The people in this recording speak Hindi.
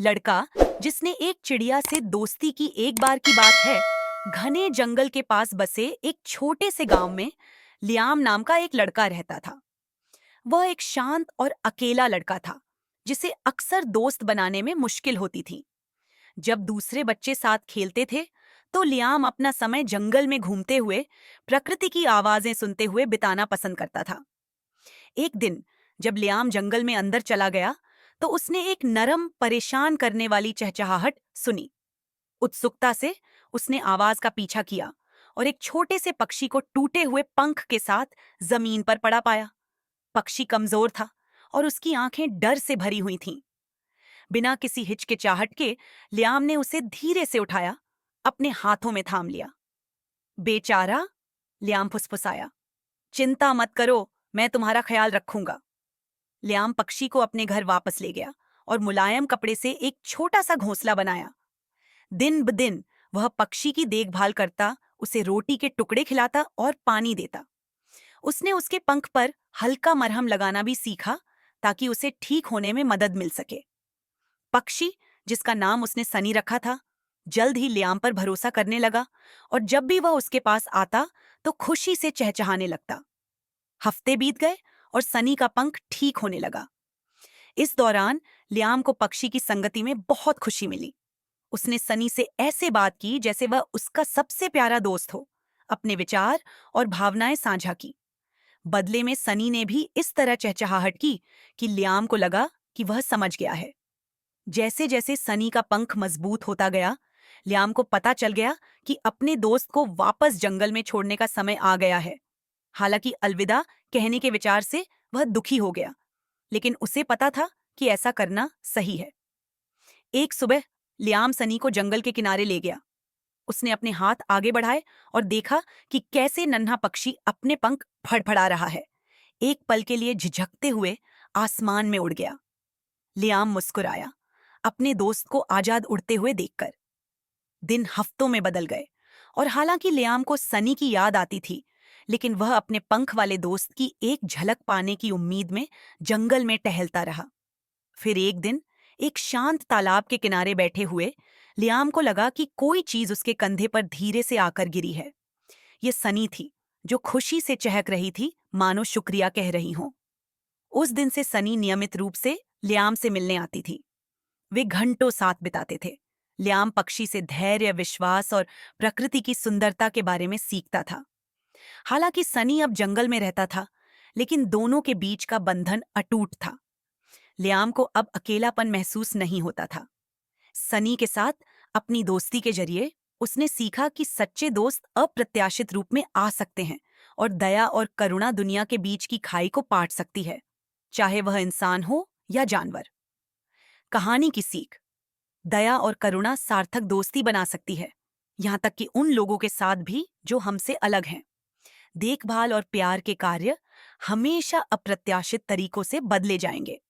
लड़का जिसने एक चिड़िया से दोस्ती की। एक बार की बात है, घने जंगल के पास बसे एक छोटे से गांव में लियाम नाम का एक लड़का रहता था। वह एक शांत और अकेला लड़का था, जिसे अक्सर दोस्त बनाने में मुश्किल होती थी। जब दूसरे बच्चे साथ खेलते थे, तो लियाम अपना समय जंगल में घूमते हुए, प्रकृति की आवाजें सुनते हुए बिताना पसंद करता था। एक दिन जब लियाम जंगल में अंदर चला गया, तो उसने एक नरम, परेशान करने वाली चहचहाहट सुनी। उत्सुकता से उसने आवाज का पीछा किया और एक छोटे से पक्षी को टूटे हुए पंख के साथ जमीन पर पड़ा पाया। पक्षी कमजोर था और उसकी आंखें डर से भरी हुई थीं। बिना किसी हिचकिचाहट के लियाम ने उसे धीरे से उठाया, अपने हाथों में थाम लिया। बेचारा, लियाम फुसफुसाया, चिंता मत करो, मैं तुम्हारा ख्याल रखूंगा। लियाम पक्षी को अपने घर वापस ले गया और मुलायम कपड़े से एक छोटा सा घोंसला बनाया। दिन ब दिन वह पक्षी की देखभाल करता, उसे रोटी के टुकड़े खिलाता और पानी देता। उसने उसके पंख पर हल्का मरहम लगाना भी सीखा, ताकि उसे ठीक होने में मदद मिल सके। पक्षी, जिसका नाम उसने सनी रखा था, जल्द ही लियाम पर भरोसा करने लगा और जब भी वह उसके पास आता तो खुशी से चहचहाने लगता। हफ्ते बीत गए और सनी का पंख ठीक होने लगा। इस दौरान लियाम को पक्षी की संगति में बहुत खुशी मिली। उसने सनी से ऐसे बात की जैसे वह उसका सबसे प्यारा दोस्त हो, अपने विचार और भावनाएं साझा की। बदले में सनी ने भी इस तरह चहचहाहट की कि लियाम को लगा कि वह समझ गया है। जैसे जैसे सनी का पंख मजबूत होता गया, लियाम को पता चल गया कि अपने दोस्त को वापस जंगल में छोड़ने का समय आ गया है। हालांकि अलविदा कहने के विचार से वह दुखी हो गया, लेकिन उसे पता था कि ऐसा करना सही है। एक सुबह लियाम सनी को जंगल के किनारे ले गया। उसने अपने हाथ आगे बढ़ाए और देखा कि कैसे नन्हा पक्षी अपने पंख फड़फड़ा रहा है। एक पल के लिए झिझकते हुए आसमान में उड़ गया। लियाम मुस्कुराया, अपने दोस्त को आजाद उड़ते हुए देखकर। दिन हफ्तों में बदल गए और हालांकि लियाम को सनी की याद आती थी, लेकिन वह अपने पंख वाले दोस्त की एक झलक पाने की उम्मीद में जंगल में टहलता रहा। फिर एक दिन एक शांत तालाब के किनारे बैठे हुए लियाम को लगा कि कोई चीज उसके कंधे पर धीरे से आकर गिरी है। ये सनी थी, जो खुशी से चहक रही थी, मानो शुक्रिया कह रही हो। उस दिन से सनी नियमित रूप से लियाम से मिलने आती थी। वे घंटों साथ बिताते थे। लियाम पक्षी से धैर्य, विश्वास और प्रकृति की सुंदरता के बारे में सीखता था। हालांकि सनी अब जंगल में रहता था, लेकिन दोनों के बीच का बंधन अटूट था। लियाम को अब अकेलापन महसूस नहीं होता था। सनी के साथ अपनी दोस्ती के जरिए उसने सीखा कि सच्चे दोस्त अप्रत्याशित रूप में आ सकते हैं और दया और करुणा दुनिया के बीच की खाई को पाट सकती है, चाहे वह इंसान हो या जानवर। कहानी की सीख: दया और करुणा सार्थक दोस्ती बना सकती है, यहाँ तक कि उन लोगों के साथ भी जो हमसे अलग हैं। देखभाल और प्यार के कार्य हमेशा अप्रत्याशित तरीकों से बदले जाएंगे।